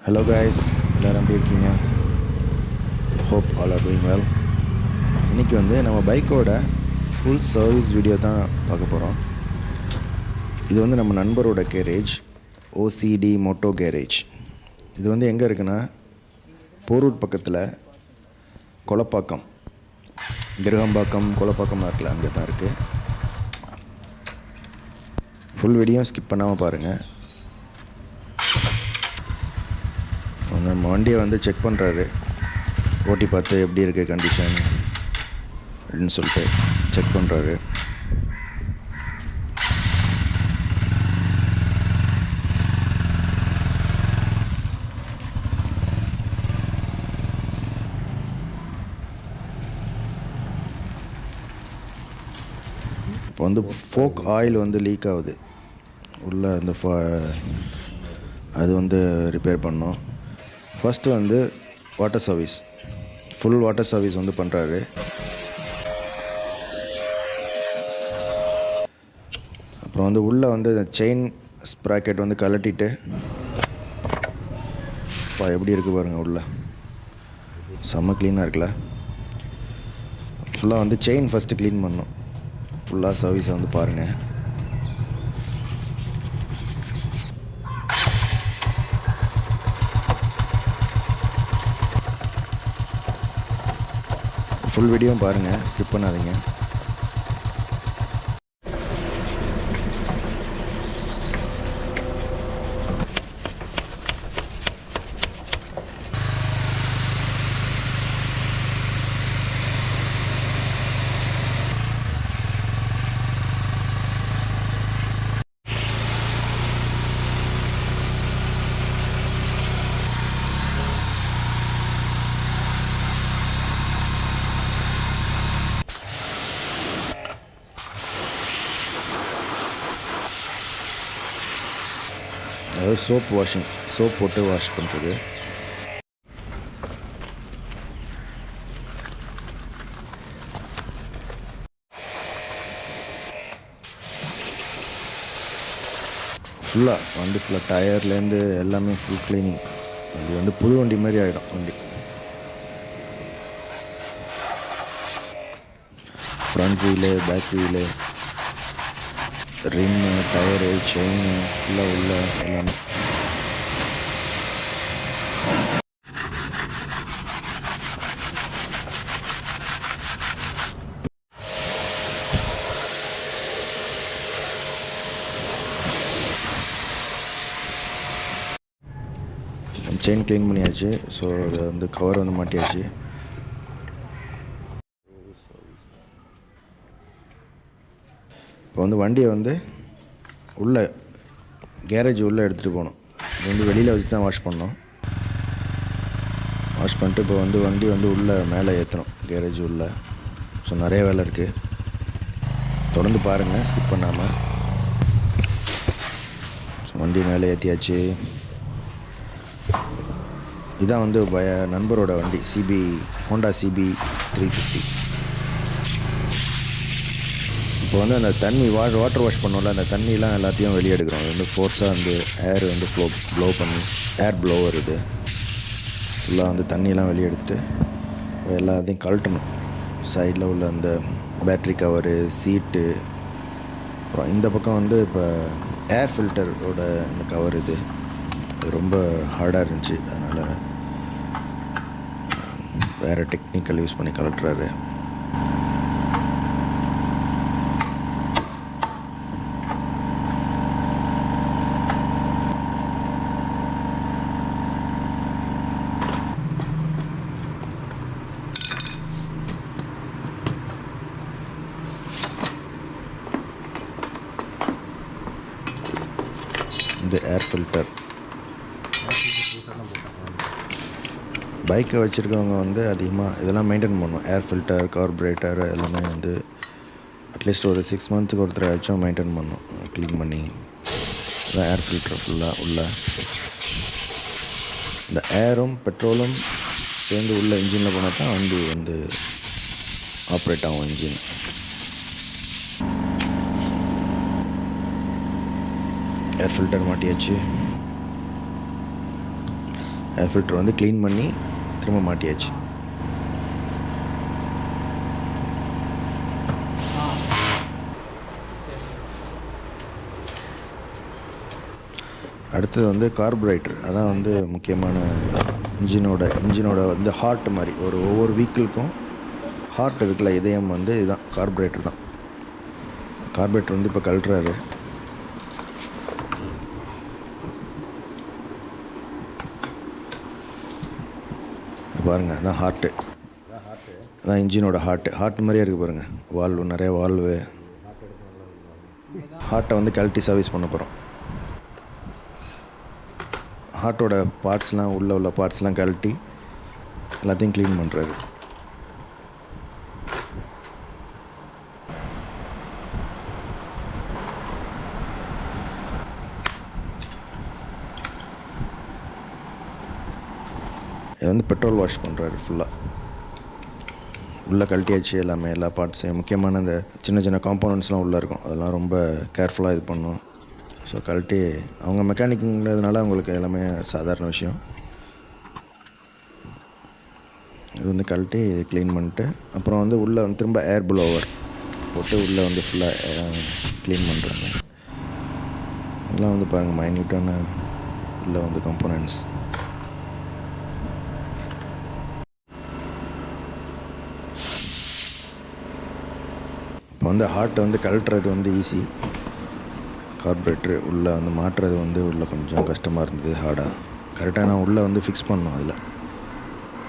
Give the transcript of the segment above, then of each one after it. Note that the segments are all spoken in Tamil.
Hello guys, எல்லாரும் எப்படி இருக்கீங்க? Hope all are doing well. இன்றைக்கி நம்ம பைக்கோட ஃபுல் சர்வீஸ் வீடியோ தான் பார்க்க போகிறோம். இது நம்ம நண்பரோட கேரேஜ், OCD மோட்டோ கேரேஜ். இது எங்கே இருக்குன்னா போரூர் பக்கத்தில் கொலப்பாக்கம், கிரகம்பாக்கம், கொலப்பாக்கமாக இருக்குல்ல, அங்கே தான் இருக்குது. ஃபுல் வீடியோ ஸ்கிப் பண்ணாமல் பாருங்கள். நம்ம வண்டியை செக் பண்ணுறாரு, ஓட்டி பார்த்து எப்படி இருக்குது கண்டிஷன் அப்படின்னு சொல்லிட்டு செக் பண்ணுறாரு. இப்போ ஃபோக் ஆயில் லீக் ஆகுது உள்ள, அந்த அது ரிப்பேர் பண்ணோம். First water service, full water service பண்ணுறாரு. அப்புறம் உள்ளே செயின் ஸ்ப்ராக்கெட் கழட்டிட்டு எப்படி இருக்குது பாருங்கள். உள்ள செம்ம க்ளீனாக இருக்குல்ல. ஃபுல்லாக செயின் ஃபஸ்ட்டு க்ளீன் பண்ணோம். ஃபுல்லாக சர்வீஸை பாருங்கள். ஃபுல் வீடியோவும் பாருங்கள், ஸ்கிப் பண்ணாதீங்க. அதாவது சோப் வாஷிங், சோப் போட்டு வாஷ் பண்ணுறது. ஃபுல்லாக டயர்லேருந்து எல்லாமே ஃபுல் க்ளீனிங். வண்டி புது வண்டி மாதிரி ஆகிடும். வண்டி front wheel, back wheel, rim, tyre, chain ஃபுல்லாக உள்ள எல்லாமே. செயின் க்ளீன் பண்ணியாச்சு. ஸோ அது கவர் மாட்டியாச்சு. இப்போ வண்டியை உள்ளே கேரேஜ் உள்ளே எடுத்துகிட்டு போகணும். இது வெளியில் வச்சு தான் வாஷ் பண்ணோம். வாஷ் பண்ணிட்டு இப்போ வண்டி உள்ளே மேலே ஏற்றணும், கேரேஜ் உள்ளே. ஸோ நிறைய வேலை இருக்குது, தொடர்ந்து பாருங்கள் ஸ்கிப் பண்ணாமல். ஸோ வண்டி மேலே ஏற்றியாச்சு. இதான் நண்பரோட வண்டி, ஹோண்டா CB 350. இப்போ அந்த தண்ணி வாட்டர் வாஷ் பண்ணோம்ல, அந்த தண்ணியெலாம் எல்லாத்தையும் வெளியே எடுக்கிறோம். ஃபோர்ஸாக ஏர் ப்ளோ பண்ணி, ஏர் ப்ளோவர் இது ஃபுல்லாக தண்ணியெல்லாம் வெளியே எடுத்துகிட்டு எல்லாத்தையும் கழட்டணும். சைடில் உள்ள அந்த பேட்ரி கவரு, சீட்டு, அப்புறம் இந்த பக்கம் இப்போ ஏர் ஃபில்டரோட இந்த கவர் இது ரொம்ப ஹார்டாக இருந்துச்சு. அதனால் வேறு டெக்னிக்கல் யூஸ் பண்ணி கழட்டுறாரு. இந்த ஏர் ஃபில்டர், பைக்கை வச்சுருக்கவங்க அதிகமாக இதெல்லாம் மெயின்டைன் பண்ணணும். ஏர் ஃபில்டர், கார்பரேட்டர் எல்லாமே அட்லீஸ்ட் ஒரு 6 மந்த்துக்கு ஒருத்தர் ஆச்சும் மெயின்டைன் பண்ணணும், க்ளீன் பண்ணி. ஏர் ஃபில்டர் ஃபுல்லாக உள்ள இந்த ஏரும் பெட்ரோலும் சேர்ந்து உள்ள இன்ஜினில் போனால் தான் வண்டி ஆப்ரேட் ஆகும் இன்ஜின். ஏர் ஃபில்டர் மாட்டியாச்சு. ஏர் ஃபில்டர் வந்து க்ளீன் பண்ணி திரும்ப மாட்டியாச்சு. அடுத்தது வந்து கார்புரேட்டர். அதான் வந்து முக்கியமான இன்ஜினோட வந்து ஹார்ட் மாதிரி. ஒவ்வொரு வெஹிக்கிளுக்கும் ஹார்ட் இருக்குல்ல, இதயம் வந்து இதுதான் கார்புரேட்டர் தான். கார்புரேட்டர் வந்து இப்போ கழட்டுறாரு. பாருங்கள், அதான் ஹார்ட்டு, அதான் இன்ஜினோட ஹார்ட் மாதிரியே இருக்குது பாருங்கள். வால்வு, நிறைய வால்வு. ஹார்ட்டை வந்து கழட்டி சர்வீஸ் பண்ண போகிறோம். ஹார்ட்டோட பார்ட்ஸ்லாம் உள்ள பார்ட்ஸ்லாம் கழட்டி எல்லாத்தையும் க்ளீன் பண்ணுறாரு. இது வந்து பெட்ரோல் வாஷ் பண்ணுறாரு ஃபுல்லாக. உள்ளே கழட்டியாச்சு எல்லாமே, எல்லா பார்ட்ஸையும். முக்கியமான இந்த சின்ன சின்ன காம்போனன்ட்ஸ்லாம் உள்ளே இருக்கும், அதெல்லாம் ரொம்ப கேர்ஃபுல்லாக இது பண்ணும். ஸோ கழட்டி, அவங்க மெக்கானிக்குங்கிறதுனால அவங்களுக்கு எல்லாமே சாதாரண விஷயம். இது வந்து கழட்டி க்ளீன் பண்ணிட்டு அப்புறம் வந்து உள்ளே வந்து திரும்ப ஏர் ப்ளோவர் போட்டு உள்ளே வந்து ஃபுல்லாக க்ளீன் பண்ணுறாங்க. எல்லாம் வந்து பாருங்கள், மைன்யூட்டான உள்ளே வந்து காம்போனன்ட்ஸ். இப்போ வந்து ஹார்ட்டை வந்து கழட்டுறது வந்து ஈஸி. கார்பரேட்ரு உள்ளே வந்து மாட்டுறது வந்து உள்ளே கொஞ்சம் கஷ்டமாக இருந்தது, ஹார்டாக. கரெக்டாக நான் உள்ளே வந்து ஃபிக்ஸ் பண்ணோம் அதில்.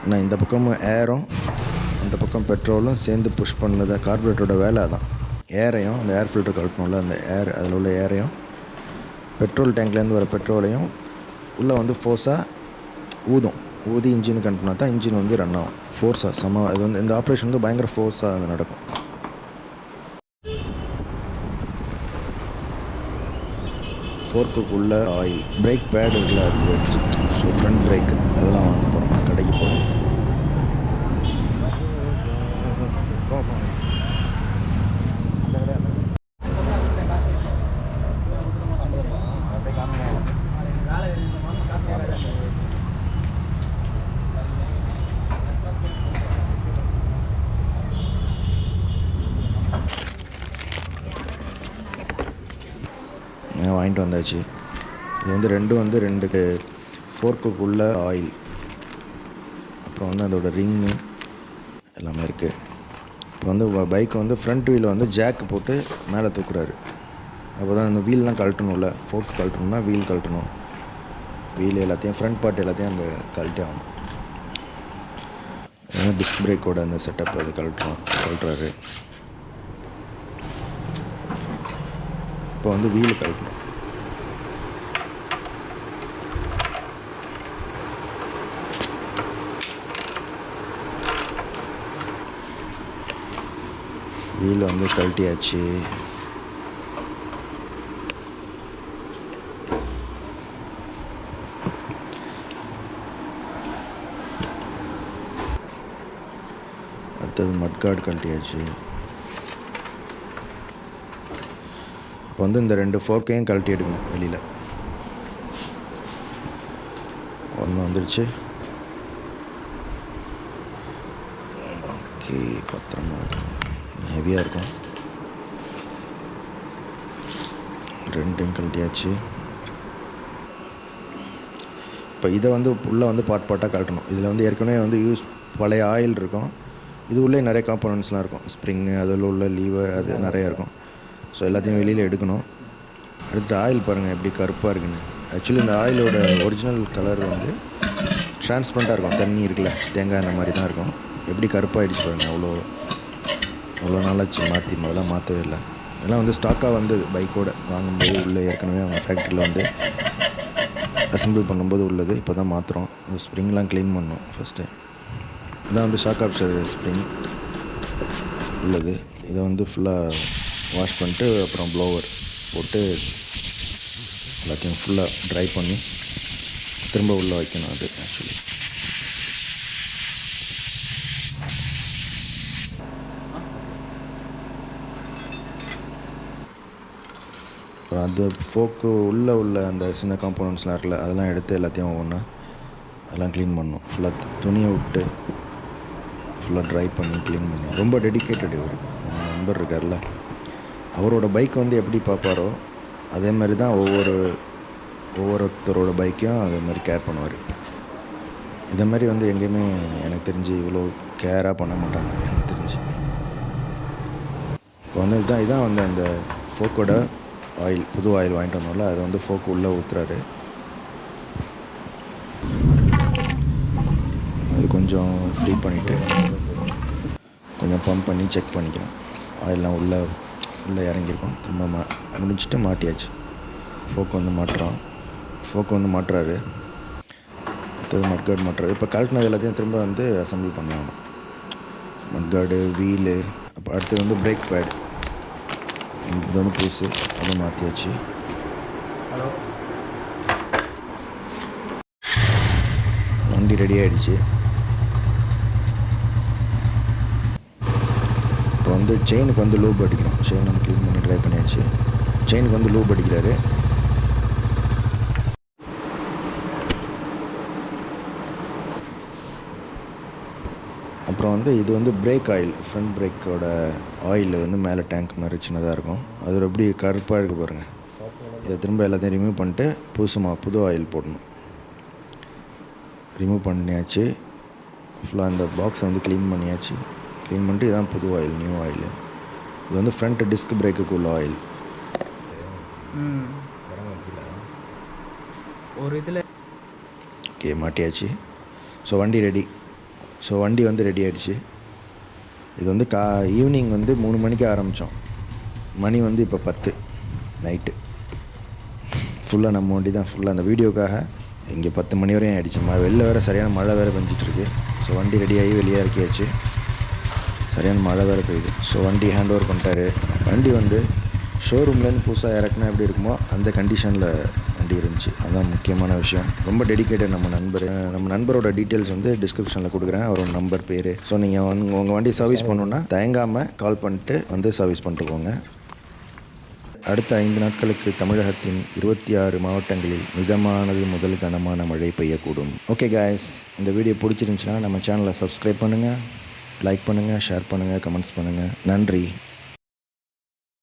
ஏன்னா இந்த பக்கமும் ஏரும் அந்த பக்கம் பெட்ரோலும் சேர்ந்து புஷ் பண்ணது கார்பரேட்டரோட வேலை. தான் ஏரையும், அந்த ஏர் ஃபில்டர் கழட்டணும்ல, அந்த ஏர், அதில் உள்ள ஏரையும் பெட்ரோல் டேங்க்லேருந்து வர பெட்ரோலையும் உள்ளே வந்து ஃபோர்ஸாக ஊதி இன்ஜினுக்கு அனுப்புனா தான் இன்ஜின் வந்து ரன் ஆகும் ஃபோர்ஸாக. அது வந்து இந்த ஆப்ரேஷன் வந்து பயங்கர ஃபோர்ஸாக அது நடக்கும். ஃபோர்க்குள்ளே ஆயில், பிரேக் பேட் இருக்குல்ல, அது போயிடுச்சு. ஸோ ஃப்ரண்ட் பிரேக்கு அதெல்லாம் வாங்க போகிறோம், கடைக்கு போகிறோம். வாங்கிட்டு வந்தாச்சு. இது வந்து ரெண்டு ஃபோர்க்குள்ளே ஆயில், அப்புறம் வந்து அதோடய ரிங்கு எல்லாமே இருக்குது. இப்போ வந்து பைக்கை வந்து ஃப்ரண்ட் வீலை வந்து ஜாக்கு போட்டு மேலே தூக்குறாரு. அப்போ தான் அந்த வீல்லாம் கழட்டணும்ல, ஃபோர்க்கு கழட்டணும்னா வீல் கழட்டணும். வீல் எல்லாத்தையும், ஃப்ரண்ட் பார்ட் எல்லாத்தையும் அந்த கழட்டி ஆகணும். டிஸ்க் பிரேக்கோட அந்த செட்டப் அது கழட்டுறாரு. இப்போ வந்து வீல் கழட்டணும். வீல் வந்து கழட்டியாச்சு. அடுத்தது மட்கார்டு கழட்டியாச்சு. இப்போ வந்து இந்த 2 ஃபோர்க்கையும் கழட்டி எடுக்கணும் வெளியில். ஒன்று வந்துடுச்சு. ஓகே, பத்திரமா ஹெவியாக இருக்கும். 2யும் கழட்டியாச்சு. இப்போ இதை வந்து உள்ளே வந்து பார்ட்டாக கழட்டணும். இதில் வந்து ஏற்கனவே வந்து பழைய ஆயில் இருக்கும். இது உள்ளே நிறைய காம்போனன்ட்ஸ்லாம் இருக்கும், ஸ்ப்ரிங்கு, அதில் உள்ள லீவர், அது நிறையா இருக்கும். ஸோ எல்லாத்தையும் வெளியில் எடுக்கணும். அடுத்து ஆயில் பாருங்கள் எப்படி கருப்பாக இருக்குன்னு. ஆக்சுவலி இந்த ஆயிலோட ஒரிஜினல் கலர் வந்து டிரான்ஸ்பரண்ட்டாக இருக்கும். தண்ணி இருக்குல்ல, தேங்காய் எண்ணெய் மாதிரி தான் இருக்கும். எப்படி கருப்பாகிடுச்சு பாருங்கள். அவ்வளோ நாளாச்சு முதல்ல மாற்றவே இல்லை. இதெல்லாம் வந்து ஸ்டாக்காக வந்தது பைக்கோடு வாங்கும்போது. உள்ளே ஏற்கனவே அவங்க ஃபேக்ட்ரியில் வந்து அசம்பிள் பண்ணும்போது உள்ளது. இப்போ தான் மாற்றுறோம். அந்த ஸ்ப்ரிங்லாம் க்ளீன் பண்ணோம் ஃபஸ்ட்டு. இதான் வந்து ஷாக்கப்சர்பர் ஸ்ப்ரிங் உள்ளது. இதை வந்து ஃபுல்லாக வாஷ் பண்ணிட்டு அப்புறம் ப்ளோவர் போட்டு எல்லாத்தையும் ஃபுல்லாக ட்ரை பண்ணி திரும்ப உள்ளே வைக்கணும். அது ஆக்சுவலி அப்புறம் அது ஃபோக்கு உள்ள அந்த சின்ன காம்போனன்ட்ஸ்லாம் இருக்குல்ல, அதெல்லாம் எடுத்து எல்லாத்தையும் ஒவ்வொன்றா அதெல்லாம் க்ளீன் பண்ணணும். ஃபுல்லாக துணியை விட்டு ஃபுல்லாக ட்ரை பண்ணி க்ளீன் பண்ணி, ரொம்ப டெடிக்கேட்டட் இவர். நம்ம நண்பர் இருக்கார்ல, அவரோட பைக் வந்து எப்படி பார்ப்பாரோ அதே மாதிரி தான் ஒவ்வொருத்தரோட பைக்கையும் அதே மாதிரி கேர் பண்ணுவார். இதை மாதிரி வந்து எங்கேயுமே எனக்கு தெரிஞ்சு இவ்வளோ கேராக பண்ண மாட்டாங்க எனக்கு தெரிஞ்சு. இப்போ வந்து இதான் வந்து அந்த ஃபோக்கோட ஆயில், புது ஆயில் வாங்கிட்டு வந்தோம்ல, அதை வந்து ஃபோக்கு உள்ளே ஊற்றுறாரு. அது கொஞ்சம் ஃப்ரீ பண்ணிவிட்டு கொஞ்சம் பம்ப் பண்ணி செக் பண்ணிக்கலாம். ஆயிலெலாம் உள்ளே இறங்கியிருக்கோம். திரும்ப முடிச்சுட்டு மாட்டியாச்சு. ஃபோக்கு வந்து மாட்டுறாரு. அடுத்தது மட்கார்டு மாட்டுறாரு. இப்போ கழட்டினது எல்லாத்தையும் திரும்ப வந்து அசம்பிள் பண்ணி ஆகணும். மட்கார்டு, வீலு, அப்போ அடுத்தது வந்து பிரேக் பேடு, இது வந்து புதுசு, அதை மாற்றியாச்சு. வண்டி ரெடி ஆகிடுச்சு. இப்போ வந்து செயினுக்கு வந்து லூப் அடிக்கிறோம். செயின் வந்து க்ளீன் பண்ணி ட்ரை பண்ணியாச்சு. செயினுக்கு வந்து லூப் அடிக்கிறாரு. அப்புறம் வந்து இது வந்து பிரேக் ஆயில், ஃப்ரண்ட் பிரேக்கோட ஆயில் வந்து மேலே டேங்க் மாதிரி சின்னதாக இருக்கும். அது எப்படி கருப்பாக இருக்குது பாருங்கள். இதை திரும்ப எல்லாத்தையும் ரிமூவ் பண்ணிட்டு புது ஆயில் போடணும். ரிமூவ் பண்ணியாச்சு. ஃபுல்லாக அந்த பாக்ஸை வந்து க்ளீன் பண்ணியாச்சு. க்ளீன் பண்ணிட்டு இதான் புது ஆயில், நியூ ஆயில். இது வந்து ஃப்ரண்ட் டிஸ்க் பிரேக்குக்கு உள்ள ஆயில். ஒரு இதில் ஓகே மாட்டியாச்சு. ஸோ வண்டி வந்து ரெடி ஆகிடுச்சு. இது வந்து ஈவினிங் வந்து 3 மணிக்கு ஆரம்பித்தோம். மணி வந்து இப்போ 10 நைட்டு. ஃபுல்லாக நம்ம வண்டி தான் ஃபுல்லாக அந்த வீடியோக்காக இங்கே 10 மணி வரையும் ஆகிடுச்சு. வெளில வேறு சரியான மழை வேறு பெஞ்சிட்ருக்கு. ஸோ வண்டி ரெடியாகி வெளியே இறக்கியாச்சு. சரியான மழை வேறு பெய்யுது. ஸோ வண்டி ஹேண்ட் ஓவர் பண்ணிட்டாரு. வண்டி வந்து ஷோரூம்லேருந்து புதுசாக இறக்குனா எப்படி இருக்குமோ அந்த கண்டிஷனில் வண்டி இருந்துச்சு. அதுதான் முக்கியமான விஷயம். ரொம்ப டெடிக்கேட்டட் நம்ம நண்பரோட டீட்டெயில்ஸ் வந்து டிஸ்கிரிப்ஷனில் கொடுக்குறேன், அவரோட நம்பர், பேர். ஸோ நீங்கள் உங்கள் வண்டி சர்வீஸ் பண்ணணுன்னா தயங்காமல் கால் பண்ணிட்டு வந்து சர்வீஸ் பண்ணிட்டு போங்க. அடுத்த 5 நாட்களுக்கு தமிழகத்தின் 26 மாவட்டங்களில் மிதமானது முதல் கனமான மழை பெய்யக்கூடும். ஓகே காய்ஸ், இந்த வீடியோ பிடிச்சிருந்துச்சுன்னா நம்ம சேனலை சப்ஸ்கிரைப் பண்ணுங்கள், லைக் பண்ணுங்கள், ஷேர் பண்ணுங்கள், கமெண்ட்ஸ் பண்ணுங்கள். நன்றி.